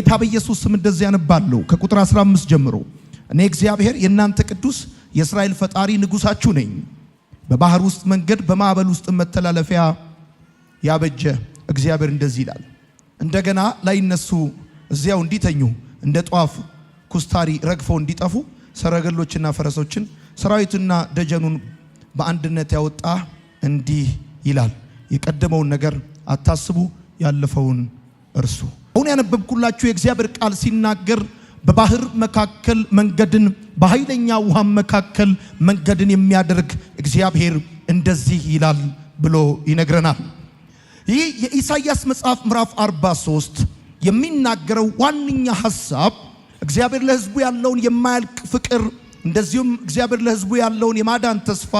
ጌታ በኢየሱስ ስም እንደዚህ ያነባለሁ ከቁጥር 15 ጀምሮ እኔ እግዚአብሔር የእናንተ ቅዱስ የእስራኤል ፈጣሪ ንጉሳችሁ ነኝ። በባህር ውስጥ መንገድ በማዕበል ውስጥ መተላለፊያ ያበጀ እግዚአብሔር እንደዚህ ይላል። እንደገና ላይነሱ እዚያው እንዲተኙ እንደ ጧፍ ኩስታሪ ረግፈው እንዲጠፉ ሰረገሎችና ፈረሶችን ሰራዊቱና ደጀኑን በአንድነት ያወጣ እንዲህ ይላል። የቀደመውን ነገር አታስቡ፣ ያለፈውን እርሱ። አሁን ያነበብኩላችሁ የእግዚአብሔር ቃል ሲናገር በባህር መካከል መንገድን በኃይለኛ ውሃ መካከል መንገድን የሚያደርግ እግዚአብሔር እንደዚህ ይላል ብሎ ይነግረናል። ይህ የኢሳይያስ መጽሐፍ ምዕራፍ 43 የሚናገረው ዋነኛ ሐሳብ እግዚአብሔር ለሕዝቡ ያለውን የማያልቅ ፍቅር እንደዚሁም እግዚአብሔር ለሕዝቡ ያለውን የማዳን ተስፋ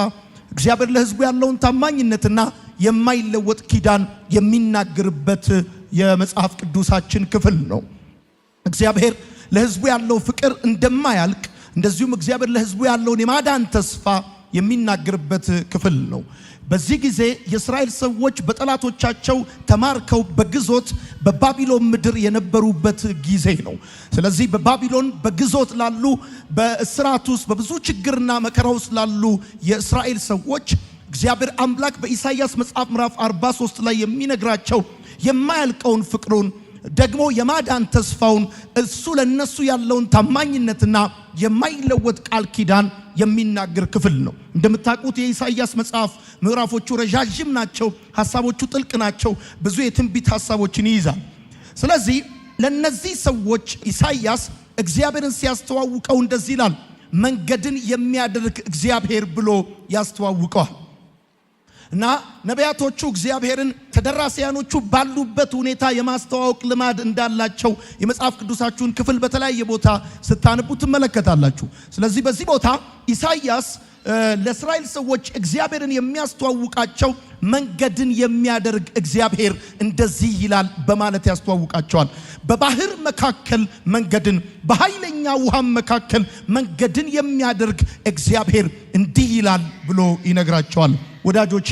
እግዚአብሔር ለሕዝቡ ያለውን ታማኝነትና የማይለወጥ ኪዳን የሚናገርበት የመጽሐፍ ቅዱሳችን ክፍል ነው። እግዚአብሔር ለሕዝቡ ያለው ፍቅር እንደማያልቅ እንደዚሁም እግዚአብሔር ለሕዝቡ ያለውን የማዳን ተስፋ የሚናገርበት ክፍል ነው። በዚህ ጊዜ የእስራኤል ሰዎች በጠላቶቻቸው ተማርከው በግዞት በባቢሎን ምድር የነበሩበት ጊዜ ነው። ስለዚህ በባቢሎን በግዞት ላሉ በእስራት ውስጥ በብዙ ችግርና መከራ ውስጥ ላሉ የእስራኤል ሰዎች እግዚአብሔር አምላክ በኢሳይያስ መጽሐፍ ምዕራፍ 43 ላይ የሚነግራቸው የማያልቀውን ፍቅሩን ደግሞ የማዳን ተስፋውን እሱ ለነሱ ያለውን ታማኝነትና የማይለወጥ ቃል ኪዳን የሚናገር ክፍል ነው። እንደምታውቁት የኢሳይያስ መጽሐፍ ምዕራፎቹ ረጃጅም ናቸው፣ ሐሳቦቹ ጥልቅ ናቸው፣ ብዙ የትንቢት ሐሳቦችን ይይዛል። ስለዚህ ለነዚህ ሰዎች ኢሳይያስ እግዚአብሔርን ሲያስተዋውቀው እንደዚህ ይላል። መንገድን የሚያደርግ እግዚአብሔር ብሎ ያስተዋውቀዋል። እና ነቢያቶቹ እግዚአብሔርን ተደራሲያኖቹ ባሉበት ሁኔታ የማስተዋወቅ ልማድ እንዳላቸው የመጽሐፍ ቅዱሳችሁን ክፍል በተለያየ ቦታ ስታነቡ ትመለከታላችሁ። ስለዚህ በዚህ ቦታ ኢሳይያስ ለእስራኤል ሰዎች እግዚአብሔርን የሚያስተዋውቃቸው መንገድን የሚያደርግ እግዚአብሔር እንደዚህ ይላል በማለት ያስተዋውቃቸዋል። በባህር መካከል መንገድን በኃይለኛ ውሃም መካከል መንገድን የሚያደርግ እግዚአብሔር እንዲህ ይላል ብሎ ይነግራቸዋል። ወዳጆቼ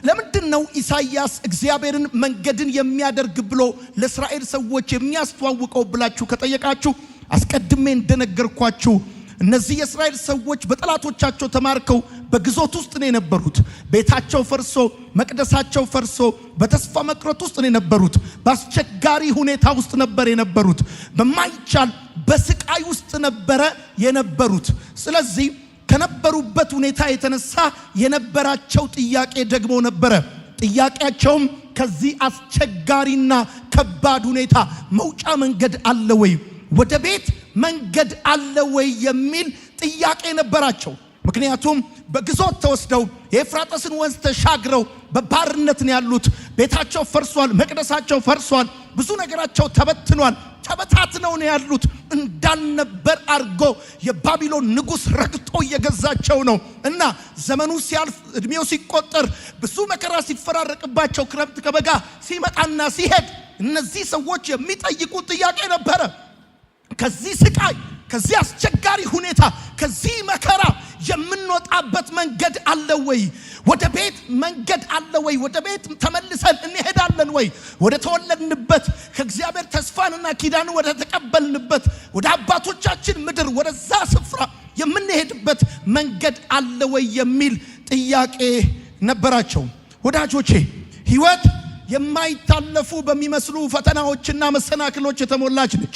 ለምንድነው ኢሳይያስ እግዚአብሔርን መንገድን የሚያደርግ ብሎ ለእስራኤል ሰዎች የሚያስተዋውቀው ብላችሁ ከጠየቃችሁ አስቀድሜ እንደነገርኳችሁ እነዚህ የእስራኤል ሰዎች በጠላቶቻቸው ተማርከው በግዞት ውስጥ ነው የነበሩት። ቤታቸው ፈርሶ መቅደሳቸው ፈርሶ በተስፋ መቅረት ውስጥ ነው የነበሩት። በአስቸጋሪ ሁኔታ ውስጥ ነበር የነበሩት። በማይቻል በስቃይ ውስጥ ነበር የነበሩት። ስለዚህ ከነበሩበት ሁኔታ የተነሳ የነበራቸው ጥያቄ ደግሞ ነበረ። ጥያቄያቸውም ከዚህ አስቸጋሪና ከባድ ሁኔታ መውጫ መንገድ አለ ወይ? ወደ ቤት መንገድ አለ ወይ የሚል ጥያቄ ነበራቸው። ምክንያቱም በግዞት ተወስደው የኤፍራጥስን ወንዝ ተሻግረው በባርነት ነው ያሉት። ቤታቸው ፈርሷል፣ መቅደሳቸው ፈርሷል፣ ብዙ ነገራቸው ተበትኗል፣ ተበታትነው ነው ያሉት። እንዳልነበር አርጎ የባቢሎን ንጉስ ረግጦ እየገዛቸው ነው እና ዘመኑ ሲያልፍ እድሜው ሲቆጠር ብዙ መከራ ሲፈራረቅባቸው ክረምት ከበጋ ሲመጣና ሲሄድ እነዚህ ሰዎች የሚጠይቁት ጥያቄ ነበረ። ከዚህ ስቃይ ከዚህ አስቸጋሪ ሁኔታ ከዚህ መከራ የምንወጣበት መንገድ አለ ወይ? ወደ ቤት መንገድ አለ ወይ? ወደ ቤት ተመልሰን እንሄዳለን ወይ? ወደ ተወለድንበት ከእግዚአብሔር ተስፋንና ኪዳንን ወደ ተቀበልንበት ወደ አባቶቻችን ምድር ወደዛ ስፍራ የምንሄድበት መንገድ አለ ወይ የሚል ጥያቄ ነበራቸው። ወዳጆቼ ህይወት የማይታለፉ በሚመስሉ ፈተናዎችና መሰናክሎች የተሞላች ነች።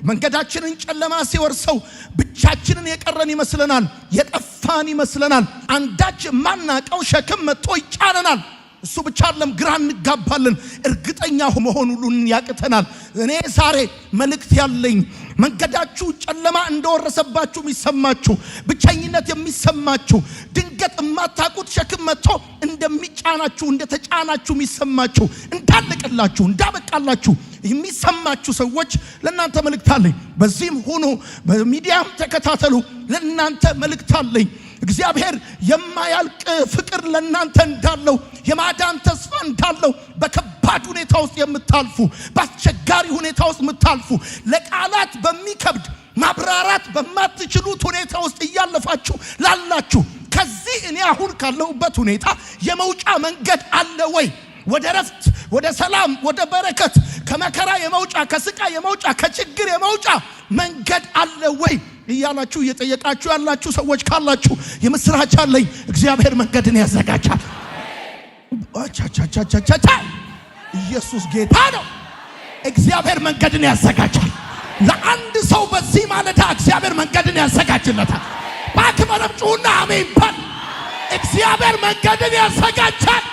መንገዳችንን ጨለማ ሲወርሰው ብቻችንን የቀረን ይመስለናል፣ የጠፋን ይመስለናል። አንዳች ማናቀው ሸክም መጥቶ ይጫነናል። እሱ ብቻ አይደለም፣ ግራ እንጋባለን፣ እርግጠኛ መሆኑን ያቅተናል። እኔ ዛሬ መልእክት ያለኝ መንገዳችሁ ጨለማ እንደወረሰባችሁ የሚሰማችሁ፣ ብቸኝነት የሚሰማችሁ፣ ድንገት የማታውቁት ሸክም መጥቶ እንደሚጫናችሁ እንደተጫናችሁ የሚሰማችሁ፣ እንዳለቀላችሁ እንዳበቃላችሁ የሚሰማችሁ ሰዎች ለእናንተ መልእክት አለኝ። በዚህም ሁኑ፣ በሚዲያም ተከታተሉ፣ ለእናንተ መልእክት አለኝ። እግዚአብሔር የማያልቅ ፍቅር ለእናንተ እንዳለው የማዳን ተስፋ እንዳለው በከባድ ሁኔታ ውስጥ የምታልፉ በአስቸጋሪ ሁኔታ ውስጥ የምታልፉ ለቃላት በሚከብድ ማብራራት በማትችሉት ሁኔታ ውስጥ እያለፋችሁ ላላችሁ ከዚህ እኔ አሁን ካለሁበት ሁኔታ የመውጫ መንገድ አለ ወይ? ወደ ረፍት ወደ ሰላም ወደ በረከት ከመከራ የመውጫ ከስቃይ የመውጫ ከችግር የመውጫ መንገድ አለ ወይ እያላችሁ እየጠየቃችሁ ያላችሁ ሰዎች ካላችሁ የምስራች አለኝ። እግዚአብሔር መንገድን ያዘጋጃል። አቻቻቻቻቻ ኢየሱስ ጌታ ነው። እግዚአብሔር መንገድን ያዘጋጃል። ለአንድ ሰው በዚህ ማለዳ እግዚአብሔር መንገድን ያዘጋጅለታል። ባክመረም ጩና አሜን በል። እግዚአብሔር መንገድን ያዘጋጃል።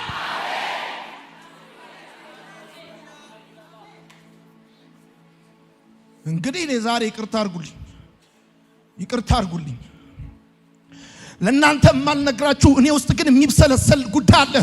እንግዲህ ለዛሬ ይቅርታ አድርጉልኝ ለእናንተ ማልነግራችሁ እኔ ውስጥ ግን የሚብሰለሰል ጉዳይ አለ።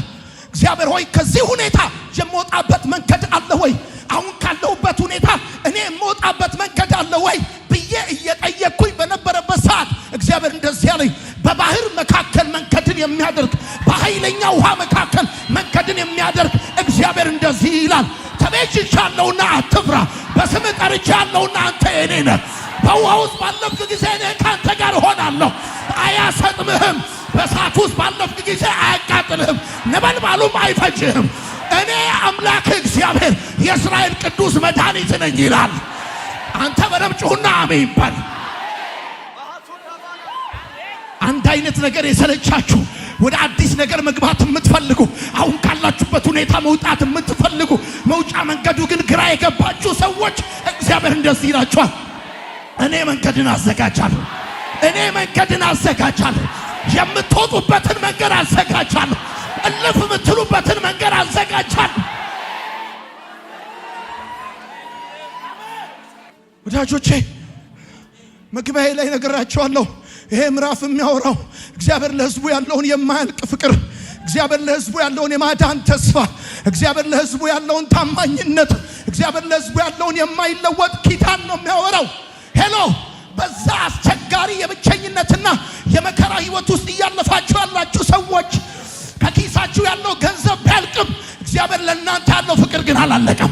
እግዚአብሔር ሆይ ከዚህ ሁኔታ የምወጣበት መንገድ አለ ወይ? አሁን ካለሁበት ሁኔታ እኔ የምወጣበት መንገድ አለ ወይ ብዬ እየጠየቅኩኝ በነበረበት ሰዓት እግዚአብሔር እንደዚህ ያለኝ፣ በባህር መካከል መንገድን የሚያደርግ በኃይለኛ ውሃ መካከል መንገድን የሚያደርግ እግዚአብሔር እንደዚህ ይላል፣ ተቤዥቻለሁና አትፍራ፣ በስም ጠርቻለሁና አንተ የኔ ነህ። በውሃ ውስጥ ባለፍክ ጊዜ እኔ ካንተ ጋር እሆናለሁ፣ አያሰጥምህም። በእሳት ውስጥ ባለፍክ ጊዜ አያቃጥልህም፣ ነበልባሉም አይፈጅህም። እኔ አምላክ እግዚአብሔር የእስራኤል ቅዱስ መድኃኒት ነኝ ይላል። አንተ በደም ጩህና አሜን በል። አንድ አይነት ነገር የሰለቻችሁ ወደ አዲስ ነገር መግባት የምትፈልጉ አሁን ካላችሁበት ሁኔታ መውጣት የምትፈልጉ መውጫ መንገዱ ግን ግራ የገባችሁ ሰዎች እግዚአብሔር እንደዚህ ይላችኋል፣ እኔ መንገድን አዘጋጃለሁ። እኔ መንገድን አዘጋጃለሁ። የምትወጡበትን መንገድ አዘጋጃለሁ። እልፍ የምትሉበትን መንገድ አዘጋጃለሁ። ወዳጆቼ መግቢያዬ ላይ ነገራቸዋለሁ። ይሄ ምዕራፍ የሚያወራው እግዚአብሔር ለሕዝቡ ያለውን የማያልቅ ፍቅር፣ እግዚአብሔር ለሕዝቡ ያለውን የማዳን ተስፋ፣ እግዚአብሔር ለሕዝቡ ያለውን ታማኝነት፣ እግዚአብሔር ለሕዝቡ ያለውን የማይለወጥ ኪዳን ነው የሚያወራው። ሄሎ በዛ አስቸጋሪ የብቸኝነትና የመከራ ህይወት ውስጥ እያለፋችሁ ያላችሁ ሰዎች ከኪሳችሁ ያለው ገንዘብ ቢያልቅም እግዚአብሔር ለእናንተ ያለው ፍቅር ግን አላለቀም።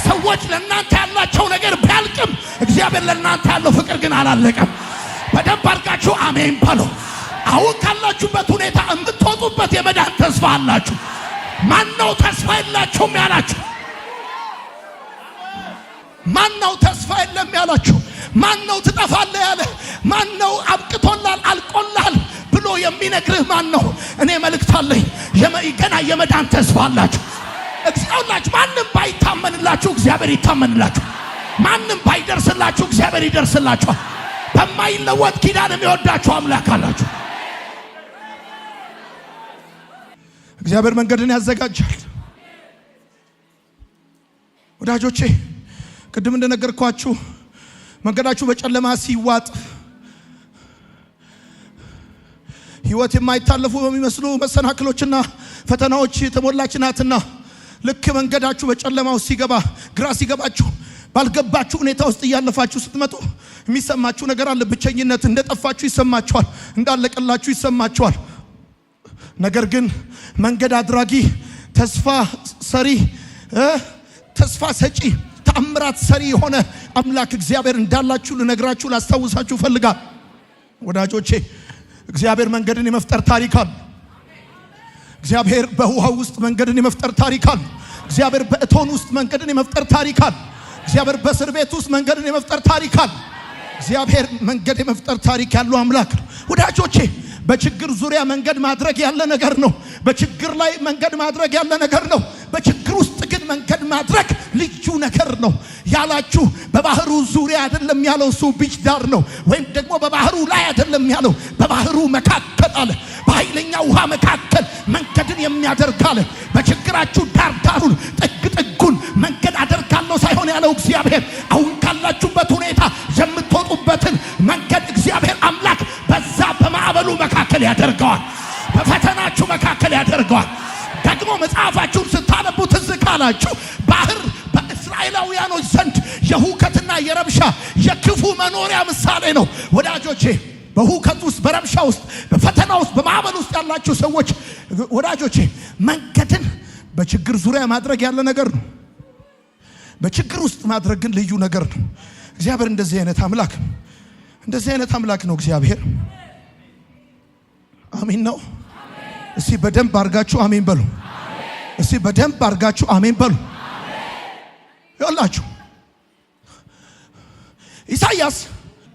ሰዎች ለእናንተ ያላቸው ነገር ቢያልቅም እግዚአብሔር ለእናንተ ያለው ፍቅር ግን አላለቀም። በደንብ አድርጋችሁ አሜን በሉ። አሁን ካላችሁበት ሁኔታ የምትወጡበት የመዳን ተስፋ አላችሁ። ማነው ተስፋ የላችሁም ያላችሁ? ማነው ተስፋ የለም ያላችሁ? ማነው ትጠፋለህ ያለ? ማነው አብቅቶላል አልቆላል ብሎ የሚነግርህ ማነው? እኔ መልእክት አለኝ። ገና የመዳን ተስፋ አላችሁ። እግዚአብሔር ማንም ባይታመንላችሁ እግዚአብሔር ይታመንላችሁ። ማንም ባይደርስላችሁ እግዚአብሔር ይደርስላችኋል። በማይለወጥ ኪዳን የሚወዳችሁ አምላክ አላችሁ። እግዚአብሔር መንገድን ያዘጋጃል። ወዳጆቼ ቅድም እንደነገርኳችሁ መንገዳችሁ በጨለማ ሲዋጥ ህይወት የማይታለፉ በሚመስሉ መሰናክሎችና ፈተናዎች የተሞላች ናትና ልክ መንገዳችሁ በጨለማው ሲገባ ግራ ሲገባችሁ ባልገባችሁ ሁኔታ ውስጥ እያለፋችሁ ስትመጡ የሚሰማችሁ ነገር አለ። ብቸኝነት እንደጠፋችሁ ይሰማችኋል፣ እንዳለቀላችሁ ይሰማችኋል። ነገር ግን መንገድ አድራጊ፣ ተስፋ ሰሪ፣ ተስፋ ሰጪ፣ ተአምራት ሰሪ የሆነ አምላክ እግዚአብሔር እንዳላችሁ ልነግራችሁ ላስታውሳችሁ ፈልጋል። ወዳጆቼ እግዚአብሔር መንገድን የመፍጠር ታሪክ አለ። እግዚአብሔር በውሃ ውስጥ መንገድን የመፍጠር ታሪክ አለ። እግዚአብሔር በእቶን ውስጥ መንገድን የመፍጠር ታሪክ አለ። እግዚአብሔር በእስር ቤት ውስጥ መንገድን የመፍጠር ታሪክ አለ። እግዚአብሔር መንገድ የመፍጠር ታሪክ ያለው አምላክ ነው። ወዳጆቼ በችግር ዙሪያ መንገድ ማድረግ ያለ ነገር ነው። በችግር ላይ መንገድ ማድረግ ያለ ነገር ነው። በችግር ውስጥ ግን መንገድ ማድረግ ልዩ ነገር ነው ያላችሁ። በባህሩ ዙሪያ አይደለም ያለው፣ እሱ ቢች ዳር ነው። ወይም ደግሞ በባህሩ ላይ አይደለም ያለው፣ በባህሩ መካከል አለ። በኃይለኛ ውሃ መካከል መንገድን የሚያደርግ አለ። በችግራችሁ ዳር ዳሩን ጥግ ጥጉን መንገድ አደርጋለሁ ሳይሆን ያለው እግዚአብሔር አሁን ካላችሁበት ሁኔታ የምትወጡበትን መንገድ እግዚአብሔር አምላክ በዛ በማዕበሉ መካከል ያደርገዋል። በፈተናችሁ መካከል ያደርገዋል። ደግሞ መጽሐፋችሁን ስታነቡ ትዝ ካላችሁ ባህር በእስራኤላውያኖች ዘንድ የሁከትና የረብሻ የክፉ መኖሪያ ምሳሌ ነው። ወዳጆቼ በሁከት ውስጥ፣ በረብሻ ውስጥ፣ በፈተና ውስጥ፣ በማዕበል ውስጥ ያላችሁ ሰዎች ወዳጆቼ መንገድን በችግር ዙሪያ ማድረግ ያለ ነገር ነው። በችግር ውስጥ ማድረግ ግን ልዩ ነገር ነው። እግዚአብሔር እንደዚህ አይነት አምላክ ነው። እንደዚህ አይነት አምላክ ነው እግዚአብሔር። አሜን ነው። እስቲ በደንብ አድርጋችሁ አሜን በሉ። እስቲ በደንብ አድርጋችሁ አሜን በሉ። ይኸውላችሁ ኢሳይያስ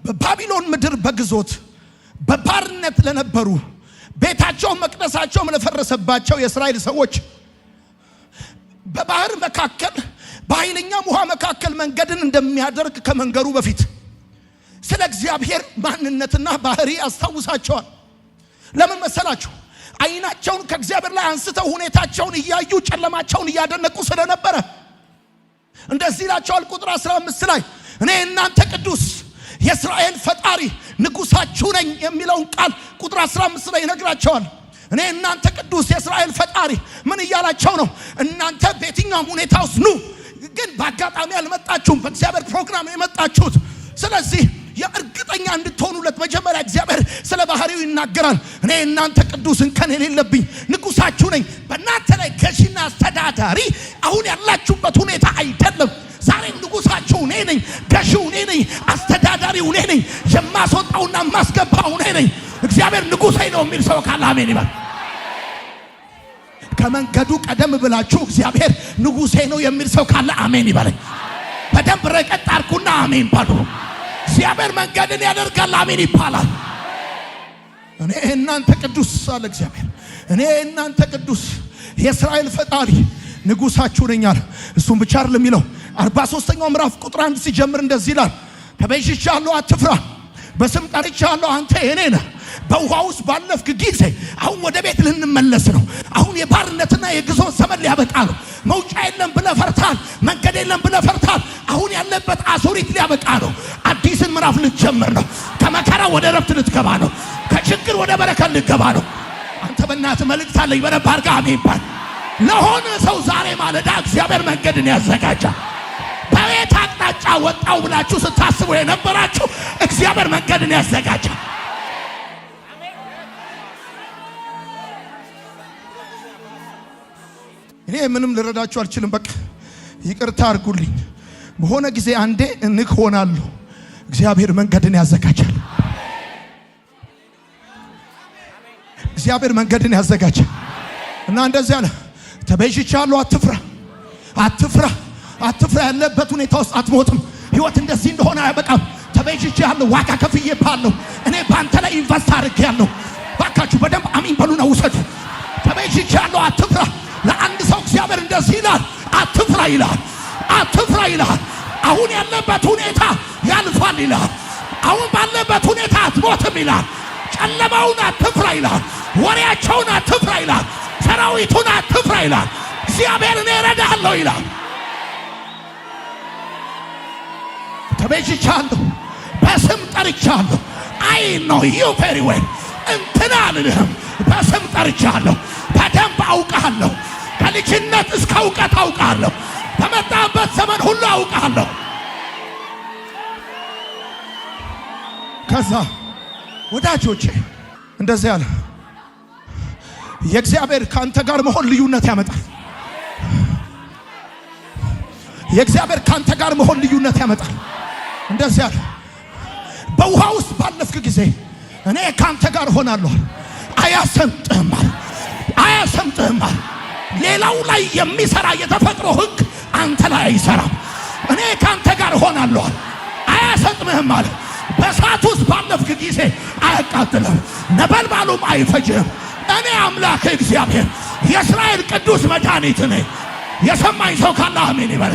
በባቢሎን ምድር በግዞት በባርነት ለነበሩ ቤታቸው መቅደሳቸው ለፈረሰባቸው የእስራኤል ሰዎች በባህር መካከል በኃይለኛ ውሃ መካከል መንገድን እንደሚያደርግ ከመንገሩ በፊት ስለ እግዚአብሔር ማንነትና ባህሪ አስታውሳቸዋል። ለምን መሰላችሁ? አይናቸውን ከእግዚአብሔር ላይ አንስተው ሁኔታቸውን እያዩ ጨለማቸውን እያደነቁ ስለነበረ እንደዚህ ይላቸዋል። ቁጥር 15 ላይ እኔ እናንተ ቅዱስ የእስራኤል ፈጣሪ ንጉሳችሁ ነኝ የሚለውን ቃል ቁጥር 15 ላይ ይነግራቸዋል። እኔ እናንተ ቅዱስ የእስራኤል ፈጣሪ ምን እያላቸው ነው? እናንተ በየትኛውም ሁኔታ ውስጥ ኑ፣ ግን በአጋጣሚ አልመጣችሁም፣ በእግዚአብሔር ፕሮግራም የመጣችሁት። ስለዚህ የእርግጠኛ እንድትሆኑለት መጀመሪያ እግዚአብሔር ስለ ባህሪው ይናገራል። እኔ እናንተ ቅዱስ እንከን የሌለብኝ ንጉሳችሁ ነኝ። በእናንተ ላይ ገዢና አስተዳዳሪ አሁን ያላችሁበት ሁኔታ አይደለም። ዛሬም ንጉሳችሁ እኔ ነኝ፣ ገዢው እኔ ነኝ፣ አስተዳዳሪው እኔ ነኝ፣ የማስወጣውና የማስገባው እኔ ነኝ። እግዚአብሔር ንጉሴ ነው የሚል ሰው ካለ አሜን ይበል። ከመንገዱ ቀደም ብላችሁ እግዚአብሔር ንጉሴ ነው የሚል ሰው ካለ አሜን ይበል። በደንብ ረቀጥ አድርጉና አሜን ባሉ። እግዚአብሔር መንገድን ያደርጋል። አሜን ይባላል። እኔ እናንተ ቅዱስ አለ እግዚአብሔር። እኔ እናንተ ቅዱስ የእስራኤል ፈጣሪ ንጉሳችሁ ነኝ አለ። እሱም ብቻ አይደለም የሚለው 43ኛው ምዕራፍ ቁጥር 1 ሲጀምር እንደዚህ ይላል። ተቤዥቻለሁ፣ አትፍራ፣ በስም ጠርቻለሁ፣ አንተ የኔ ነህ። በውሃ ውስጥ ባለፍክ ጊዜ አሁን ወደ ቤት ልንመለስ ነው። አሁን የባርነትና የግዞት ዘመን ሊያበቃ ነው። መውጫ የለም ብለህ ፈርታል። መንገድ የለም ብለህ ፈርታል። አሁን ያለበት አዙሪት ሊያበቃ ነው። አዲስን ምዕራፍ ልትጀምር ነው። ከመከራ ወደ ረፍት ልትገባ ነው። ከችግር ወደ በረከት ልትገባ ነው። አንተ በእናትህ መልእክት አለኝ። በረባ አድርጋ አሜን ባል። ለሆነ ሰው ዛሬ ማለዳ እግዚአብሔር መንገድን ያዘጋጃል። በቤት አቅጣጫ ወጣው ብላችሁ ስታስቡ የነበራችሁ እግዚአብሔር መንገድን ያዘጋጃል። እኔ ምንም ልረዳችሁ አልችልም። በቃ ይቅርታ አድርጉልኝ። በሆነ ጊዜ አንዴ እንክ ሆናለሁ። እግዚአብሔር መንገድን ያዘጋጃል። እግዚአብሔር መንገድን ያዘጋጃል። እና እንደዚህ አለ፣ ተቤዥቻለሁ፣ አትፍራ፣ አትፍራ፣ አትፍራ። ያለበት ሁኔታ ውስጥ አትሞትም። ህይወት እንደዚህ እንደሆነ አያበቃም። ተቤዥቻለሁ፣ ዋጋ ከፍዬብሃለሁ። እኔ ባንተ ላይ ኢንቨስት አድርጌያለሁ። ባካችሁ በደንብ አሚን በሉና ውሰዱ። ተቤዥቻለሁ፣ አትፍራ። ለአንድ ሰው እግዚአብሔር እንደዚህ ይላል፣ አትፍራ ይላል፣ አትፍራ ይላል። አሁን ያለበት ሁኔታ ያልፋል ይላል። አሁን ባለበት ሁኔታ አትሞትም ይላል። ጨለማውን አትፍራ ይላል። ወሬያቸውን አትፍራ ይላል። ሰራዊቱን አትፍራ ይላል። እግዚአብሔር እኔ እረዳለሁ ይላል። ተቤዥቻለሁ፣ በስም ጠርቻለሁ። አይ ኖ ዩ ቬሪ ዌል። እንትና አልልህም፣ በስም ጠርቻለሁ። በደንብ አውቃለሁ። ከልጅነት እስከ እውቀት አውቃለሁ። በመጣበት ዘመን ሁሉ አውቃለሁ። ከዛ ወዳጆቼ እንደዚህ ያለ የእግዚአብሔር ካንተ ጋር መሆን ልዩነት ያመጣል። የእግዚአብሔር ካንተ ጋር መሆን ልዩነት ያመጣል። እንደዚህ ያለ በውሃ ውስጥ ባለፍክ ጊዜ እኔ ካንተ ጋር ሆናለሁ። አያሰምጥህም፣ አያሰምጥህም። ሌላው ላይ የሚሰራ የተፈጥሮ ሕግ አንተ ላይ አይሰራም። እኔ ካንተ ጋር ሆናለሁ፣ አያሰጥምህም አለ። በእሳት ውስጥ ባለፍክ ጊዜ አያቃጥልህም፣ ነበልባሉም አይፈጅህም። እኔ አምላክ እግዚአብሔር የእስራኤል ቅዱስ መድኃኒት ነኝ። የሰማኝ ሰው ካለ አሜን ይበል።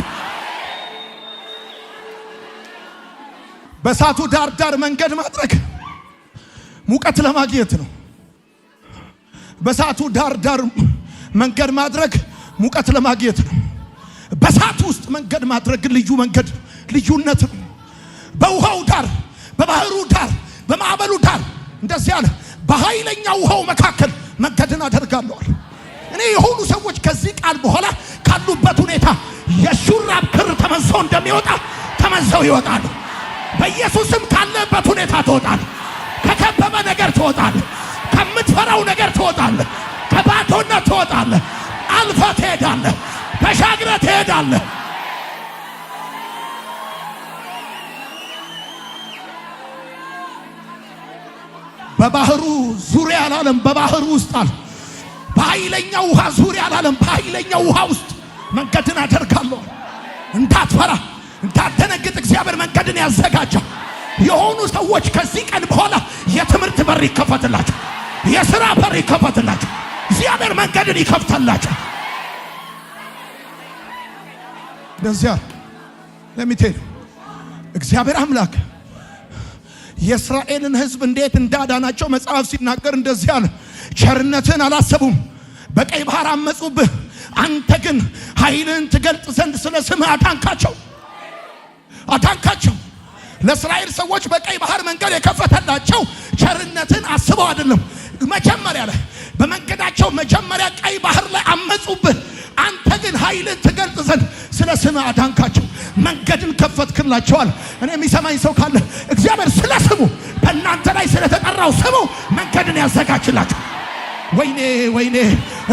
በእሳቱ ዳር ዳር መንገድ ማድረግ ሙቀት ለማግኘት ነው። በእሳቱ ዳር ዳር መንገድ ማድረግ ሙቀት ለማግኘት ነው። በእሳት ውስጥ መንገድ ማድረግ ልዩ መንገድ ልዩነት ነው። በውሃው ዳር፣ በባህሩ ዳር፣ በማዕበሉ ዳር እንደዚህ ያለ በኃይለኛ ውሃው መካከል መንገድን አደርጋለሁ። እኔ የሆኑ ሰዎች ከዚህ ቃል በኋላ ካሉበት ሁኔታ የሹራብ ክር ተመዘው እንደሚወጣ ተመዘው ይወጣሉ። በኢየሱስም ካለበት ሁኔታ ትወጣለህ። ከከበበ ነገር ትወጣለህ። ከምትፈራው ነገር ትወጣለህ። ከባዶነት ትወጣለህ። አልፈህ ትሄዳለህ። ተሻግረህ ትሄዳለህ። በባህሩ ዙሪያ አላለም፣ በባህሩ ውስጥ አለ። በኃይለኛው ውሃ ዙሪያ አላለም። በኃይለኛው ውሃ ውስጥ መንገድን አደርጋለሁ። እንዳትፈራ እንዳትደነግጥ እግዚአብሔር መንገድን ያዘጋጃል። የሆኑ ሰዎች ከዚህ ቀን በኋላ የትምህርት በር ይከፈትላቸው፣ የሥራ በር ይከፈትላቸው፣ እግዚአብሔር መንገድን ይከፍታላቸው። እንደዚያ ለሚቴል እግዚአብሔር አምላክ የእስራኤልን ሕዝብ እንዴት እንዳዳናቸው መጽሐፍ ሲናገር እንደዚህ አለ። ቸርነትን አላሰቡም፣ በቀይ ባህር አመጹብህ፣ አንተ ግን ኃይልን ትገልጥ ዘንድ ስለ ስምህ አዳንካቸው። ለእስራኤል ሰዎች በቀይ ባህር መንገድ የከፈተላቸው ቸርነትን አስበው አይደለም። መጀመሪያ ላይ በመንገዳቸው መጀመሪያ ቀይ ባህር ላይ አመጹብህ፣ አንተ ግን ኃይልን ትገልጥ ዘንድ ስለ ስምህ አዳንካቸው፣ መንገድን ከፈትክላቸዋል። እኔ የሚሰማኝ ሰው ካለ እግዚአብሔር ስለ ስሙ በእናንተ ላይ ስለተጠራው ስሙ መንገድን ያዘጋጅላቸው። ወይኔ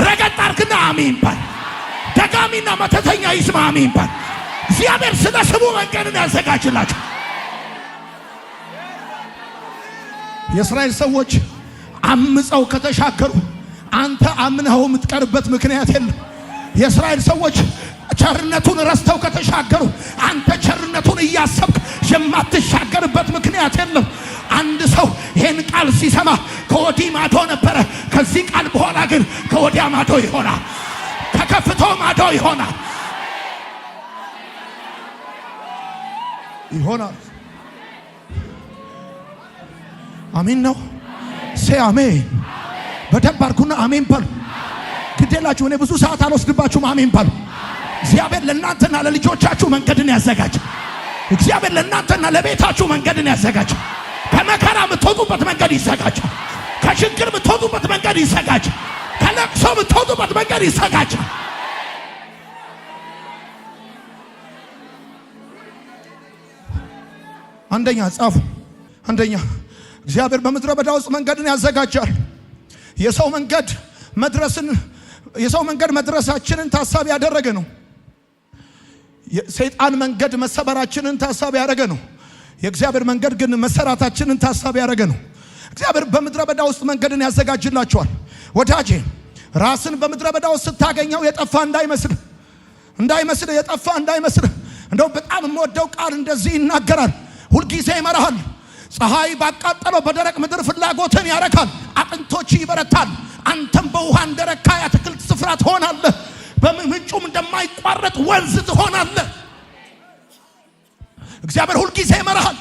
ረገጥ አርክና አሜን ባል። ደጋሚና መተተኛ ይስማ አሜን ባል። እግዚአብሔር ስለ ስሙ መንገድን ያዘጋጅላቸው። የእስራኤል ሰዎች አምፀው ከተሻገሩ አንተ አምነኸው የምትቀርበት ምክንያት የለም። የእስራኤል ሰዎች ቸርነቱን ረስተው ከተሻገሩ አንተ ቸርነቱን እያሰብክ የማትሻገርበት ምክንያት የለም። አንድ ሰው ይህን ቃል ሲሰማ ከወዲህ ማዶ ነበረ፣ ከዚህ ቃል በኋላ ግን ከወዲያ ማዶ ይሆናል፣ ከከፍቶ ማዶ ይሆናል። አሜን ነው። ሴ አሜን። በደንብ አድርጉና አሜን በሉ። ግዴላችሁ፣ እኔ ብዙ ሰዓት አልወስድባችሁም። አሜን በሉ። እግዚአብሔር ለእናንተና ለልጆቻችሁ መንገድን ያዘጋጅ። እግዚአብሔር ለእናንተና ለቤታችሁ መንገድን ያዘጋጅ። ከመከራ የምትወጡበት መንገድ ይዘጋጅ። ከችግር የምትወጡበት መንገድ ይዘጋጅ። ከለቅሶ የምትወጡበት መንገድ ይዘጋጅ። አንደኛ ጻፉ። አንደኛ እግዚአብሔር በምድረ በዳ ውስጥ መንገድን ያዘጋጃል። የሰው መንገድ መድረሳችንን ታሳቢ ያደረገ ነው። የሰይጣን መንገድ መሰበራችንን ታሳቢ ያደረገ ነው። የእግዚአብሔር መንገድ ግን መሰራታችንን ታሳቢ ያደረገ ነው። እግዚአብሔር በምድረ በዳ ውስጥ መንገድን ያዘጋጅላችኋል። ወዳጄ ራስን በምድረ በዳ ውስጥ ስታገኘው የጠፋ እንዳይመስል የጠፋ እንዳይመስል። እንደው በጣም የምወደው ቃል እንደዚህ ይናገራል። ሁልጊዜ ይመራሃል። ፀሐይ ባቃጠለው በደረቅ ምድር ፍላጎትን ያረካል። አጥንቶች ይበረታል። አንተም በውሃ እንደረካ የአትክልት ስፍራ ትሆናለህ። በምንጩም እንደማይቋረጥ ወንዝ ትሆናለህ። እግዚአብሔር ሁልጊዜ ይመራሃል።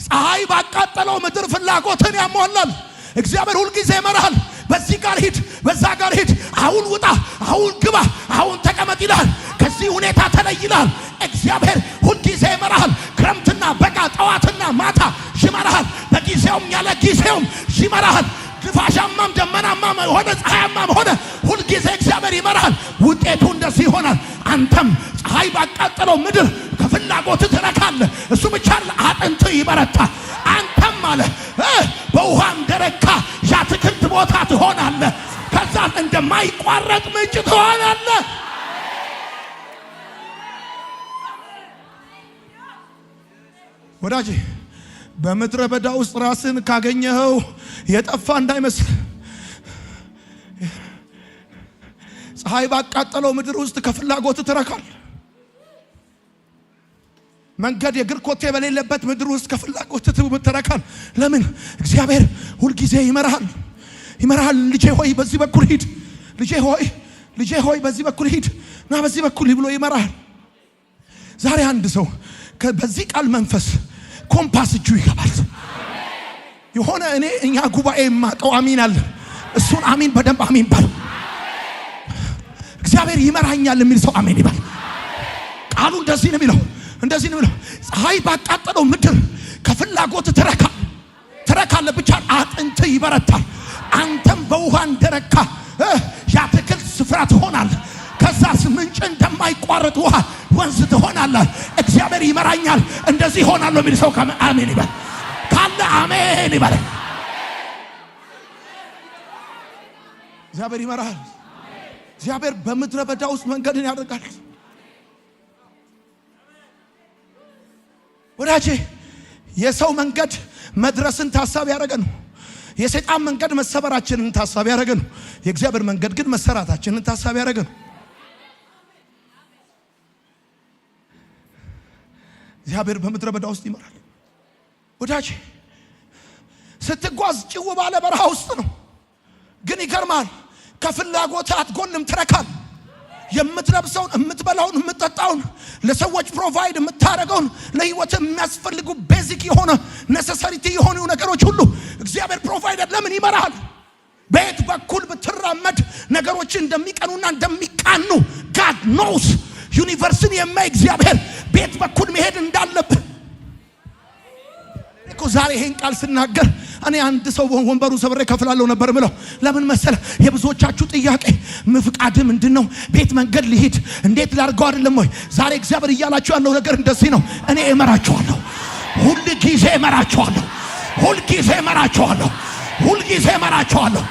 ፀሐይ ባቃጠለው ምድር ፍላጎትን ያሟላል። እግዚአብሔር ሁልጊዜ ይመራሃል። በዚህ ጋር ሂድ፣ በዛ ጋር ሂድ፣ አሁን ውጣ፣ አሁን ግባ፣ አሁን ተቀመጥ ይላል። ከዚህ ሁኔታ ተለይ ይላል። እግዚአብሔር ሁልጊዜ ይመራሃል። ክረምትና በጋ፣ ጠዋትና ማታ ይመራሃል። በጊዜውም ያለ ጊዜውም ይመራሃል። ንፋሻማም ደመናማም ሆነ ፀሐያማም ሆነ ሁልጊዜ እግዚአብሔር ይመራሃል። ውጤቱ እንደዚህ ይሆናል። አንተም ፀሐይ ባቃጠለው ምድር ከፍላጎት ትረካለህ። እሱ ብቻ አጥንት ይበረታል። አንተም አለ በውሃ እንደረካ የአትክልት ቦታ ትሆናለህ። ከዛ እንደማይቋረጥ ምንጭ ትሆናለህ። ወዳጄ በምድረ በዳ ውስጥ ራስን ካገኘኸው የጠፋ እንዳይመስል። ፀሐይ ባቃጠለው ምድር ውስጥ ከፍላጎት ትረካል። መንገድ የእግር ኮቴ በሌለበት ምድር ውስጥ ከፍላጎት ትረካል። ለምን? እግዚአብሔር ሁልጊዜ ይመራሃል። ልጄ ሆይ በዚህ በኩል ሂድ፣ ልጄ ሆይ በዚህ በኩል ሂድ፣ ና በዚህ በኩል ብሎ ይመራሃል። ዛሬ አንድ ሰው በዚህ ቃል መንፈስ ኮምፓስ እጁ ይገባል። የሆነ እኛ ጉባኤ ማቀው አሚን አለ። እሱን አሚን በደንብ አሚን ባል። እግዚአብሔር ይመራኛል የሚል ሰው አሜን ይባል። ቃሉ እንደዚህ ነው የሚለው። ፀሐይ ባቃጠለው ምድር ከፍላጎት ትረካለ ብቻ አጥንት ይበረታል። አንተም በውሃ እንደረካ የአትክልት ስፍራ ትሆናለህ። ከዛስ ምንጭ እንደማይቋረጥ ውሃ ወንዝ ትሆናለህ። እግዚአብሔር ይመራኛል እንደዚህ ይሆናል የሚል ሰው አሜን ይባል። ካለ አሜን ይባል። እግዚአብሔር ይመራሃል። እግዚአብሔር በምድረ በዳ ውስጥ መንገድን ያደርጋል። ወዳጄ የሰው መንገድ መድረስን ታሳቢ ያደረገ ነው። የሰይጣን መንገድ መሰበራችንን ታሳቢ ያደረገ ነው። የእግዚአብሔር መንገድ ግን መሰራታችንን ታሳቢ ያደረገ ነው። እግዚአብሔር በምድረ በዳ ውስጥ ይመራል። ወዳጄ ስትጓዝ ጭው ባለ በረሃ ውስጥ ነው። ግን ይገርማል፣ ከፍላጎት አትጎልም፣ ትረካል። የምትለብሰውን፣ የምትበላውን፣ የምትጠጣውን፣ ለሰዎች ፕሮቫይድ የምታደርገውን፣ ለህይወት የሚያስፈልጉ ቤዚክ የሆነ ነሰሰሪቲ የሆኑ ነገሮች ሁሉ እግዚአብሔር ፕሮቫይደር ለምን ይመራል? በየት በኩል ብትራመድ ነገሮች እንደሚቀኑና እንደሚቃኑ ጋድ ኖውስ። ዩኒቨርስን የማይ እግዚአብሔር በየት በኩል መሄድ እንዳለብህ እኮ ዛሬ ይሄን ቃል ስናገር እኔ አንድ ሰው ወንበሩን ሰብሬ ከፍላለሁ ነበር ምለው። ለምን መሰለ? የብዙዎቻችሁ ጥያቄ ፍቃድ ምንድነው? ቤት መንገድ ልሂድ እንዴት ላርገው አይደለም ወይ? ዛሬ እግዚአብሔር እያላችሁ ያለው ነገር እንደዚህ ነው። እኔ እመራችኋለሁ፣ ሁል ጊዜ እመራችኋለሁ፣ ሁል ጊዜ እመራችኋለሁ፣ ሁል ጊዜ እመራችኋለሁ።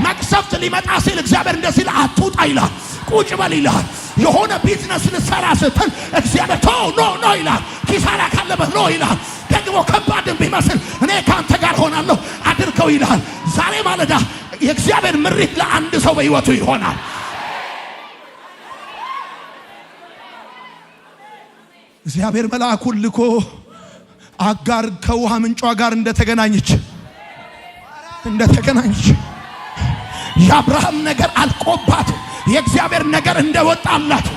መቅሰፍት ሊመጣ ሲል እግዚአብሔር እንደዚህ አትውጣ ይላል፣ ቁጭ በል ይላል። የሆነ ቢዝነስ ልሰራ ስትል እግዚአብሔር ተው ኖ ይላል። ኪሳራ ካለበት ኖ ይላል። ደግሞ ከባድም ቢመስል እኔ ካንተ ጋር ሆናለሁ አድርገው ይላል። ዛሬ ማለዳ የእግዚአብሔር ምሪት ለአንድ ሰው በህይወቱ ይሆናል። እግዚአብሔር መልአኩን ልኮ አጋር ከውሃ ምንጯ ጋር እንደተገናኘች የአብርሃም ነገር አልቆባት የእግዚአብሔር ነገር እንደወጣላት፣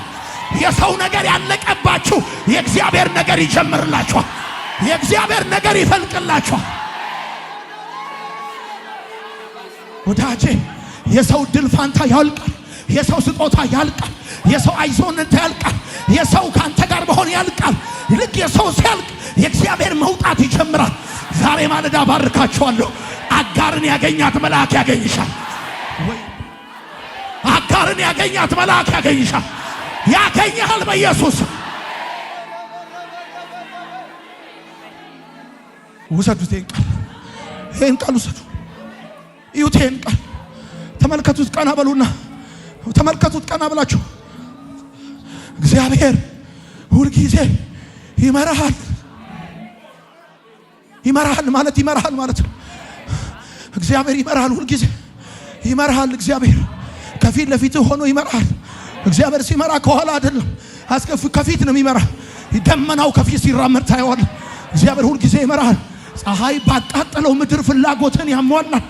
የሰው ነገር ያለቀባችሁ የእግዚአብሔር ነገር ይጀምርላችኋል። የእግዚአብሔር ነገር ይፈልቅላችኋል። ወዳጄ የሰው ድል ፋንታ ያልቃል፣ የሰው ስጦታ ያልቃል፣ የሰው አይዞነት ያልቃል፣ የሰው ካንተ ጋር መሆን ያልቃል። ልክ የሰው ሲያልቅ የእግዚአብሔር መውጣት ይጀምራል። ዛሬ ማለዳ ባርካችኋለሁ። አጋርን ያገኛት መልአክ ያገኝሻል። አጋርን ያገኛት መልአክ ያገኝሻል፣ ያገኛል በኢየሱስ። ውሰዱት ይሄን ቃል ውሰዱ። እዩት ይሄን ቃል ተመልከቱት። ቀና በሉና ተመልከቱት። ቀና ብላችሁ እግዚአብሔር ሁል ጊዜ ይመራሃል። ይመራሃል ማለት ነው። እግዚአብሔር ይመራሃል፣ ሁል ጊዜ ይመራሃል። እግዚአብሔር ከፊት ለፊት ሆኖ ይመራሃል። እግዚአብሔር ሲመራ ከኋላ አይደለም፣ ከፊት ነው የሚመራ። ደመናው ከፊት ሲራመድ ታየዋለህ። እግዚአብሔር ሁል ጊዜ ይመራሃል። ፀሐይ ባቃጠለው ምድር ፍላጎትን ያሟላል።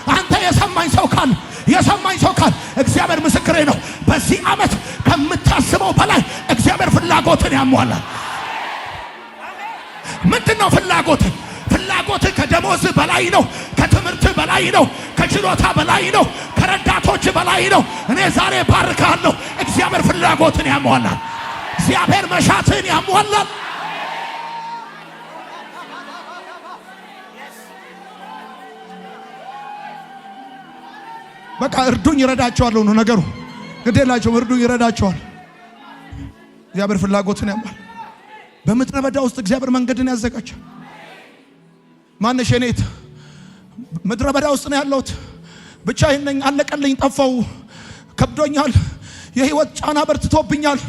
አንተ የሰማኝ ሰው ካል እግዚአብሔር ምስክሬ ነው። በዚህ ዓመት ከምታስበው በላይ እግዚአብሔር ፍላጎትን ያሟላል። ምንድነው ፍላጎት? ከደሞዝ በላይ ነው፣ ከትምህርት በላይ ነው፣ ከችሎታ በላይ ነው፣ ከረዳቶች በላይ ነው። እኔ ዛሬ ባርካለሁ። እግዚአብሔር ፍላጎትን ያሟላል። እግዚአብሔር መሻትን ያሟላል። በቃ እርዱኝ ይረዳቸዋል ነው ነገሩ። ግዴላቸውም እርዱኝ ይረዳቸዋል። እግዚአብሔር ፍላጎትን ያሟላል። በምድረ በዳ ውስጥ እግዚአብሔር መንገድን ያዘጋጃል። ማነሽ እኔት ምድረ በዳ ውስጥ ነው ያለሁት፣ ብቻዬን ነኝ፣ አለቀልኝ፣ ጠፋው፣ ከብዶኛል፣ የህይወት ጫና በርትቶብኛል፣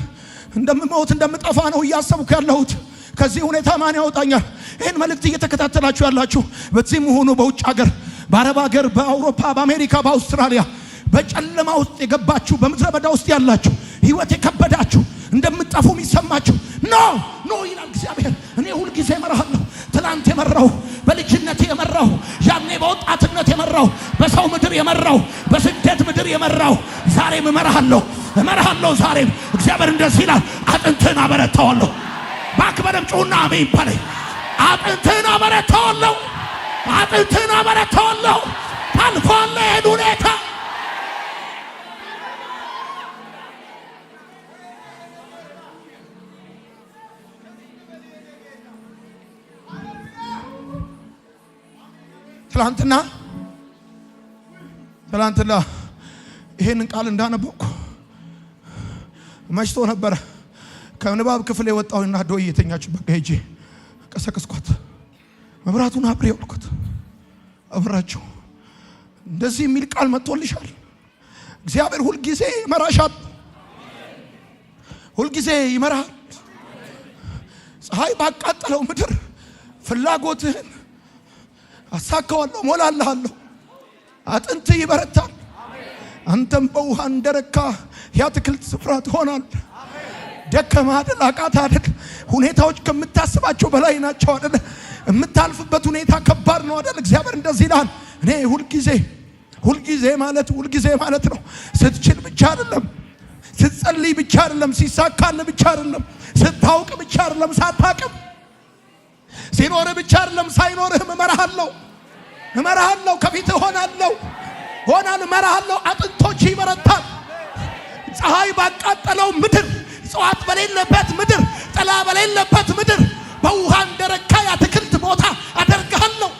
እንደምሞት እንደምጠፋ ነው እያሰብኩ ያለሁት። ከዚህ ሁኔታ ማን ያወጣኛል? ይህን መልእክት እየተከታተላችሁ ያላችሁ በዚህም ሆኑ በውጭ ሀገር፣ በአረብ ሀገር፣ በአውሮፓ፣ በአሜሪካ፣ በአውስትራሊያ በጨለማ ውስጥ የገባችሁ፣ በምድረ በዳ ውስጥ ያላችሁ፣ ህይወት የከበዳችሁ፣ እንደምትጠፉ የሚሰማችሁ ኖ ይላል እግዚአብሔር። እኔ ሁል ጊዜ እመራለሁ። ትላንት የመራው፣ በልጅነት የመራው፣ ያኔ በወጣትነት የመራው፣ በሰው ምድር የመራው፣ በስደት ምድር የመራው፣ ዛሬም እመራለሁ። ዛሬም እግዚአብሔር እንደዚህ ይላል፣ አጥንትህን አበረታዋለሁ። ባክበረም ጩና አሜን በለኝ። አጥንትህን አበረታዋለሁ። አልፏል ይሄን ሁኔታ። ትላንትና ይሄንን ቃል እንዳነበብኩ መሽቶ ነበረ። ከንባብ ክፍል የወጣሁና ዶይ የተኛችበት ሄጄ ቀሰቀስኳት። መብራቱን አብሬ ያልኩት አብራችሁ እንደዚህ የሚል ቃል መጥቶልሻል። እግዚአብሔር ሁል ጊዜ ይመራሻል። ሁል ጊዜ ይመራል። ፀሐይ ባቃጠለው ምድር ፍላጎትህን አሳካዋለሁ፣ ሞላለሃለሁ። አጥንት ይበረታል። አንተም በውሃ እንደረካ የአትክልት ስፍራ ትሆናለህ። ደከመህ አይደል? አቃተህ አይደል? ሁኔታዎች ከምታስባቸው በላይ ናቸው አይደል? የምታልፍበት ሁኔታ ከባድ ነው አይደል? እግዚአብሔር እንደዚህ ይላል፣ እኔ ሁልጊዜ ማለት ነው። ስትችል ብቻ አይደለም፣ ስትጸልይ ብቻ አይደለም፣ ሲሳካል ብቻ አይደለም፣ ስታውቅ ብቻ አይደለም፣ ሳታውቅም ሲኖርህ ብቻ አይደለም፣ ሳይኖርህም እመራሃለሁ፣ ከፊትህ ሆናለሁ፣ እመራሃለሁ። አጥንቶች ይበረታል። ፀሐይ ባቃጠለው ምድር፣ እጽዋት በሌለበት ምድር፣ ጥላ በሌለበት ምድር በውሃ እንደረካ የአትክልት ቦታ አደርግሃለሁ።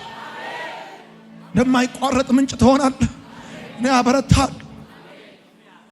እንደማይቋረጥ ምንጭ ትሆናለህ። እኔ አበረታለሁ።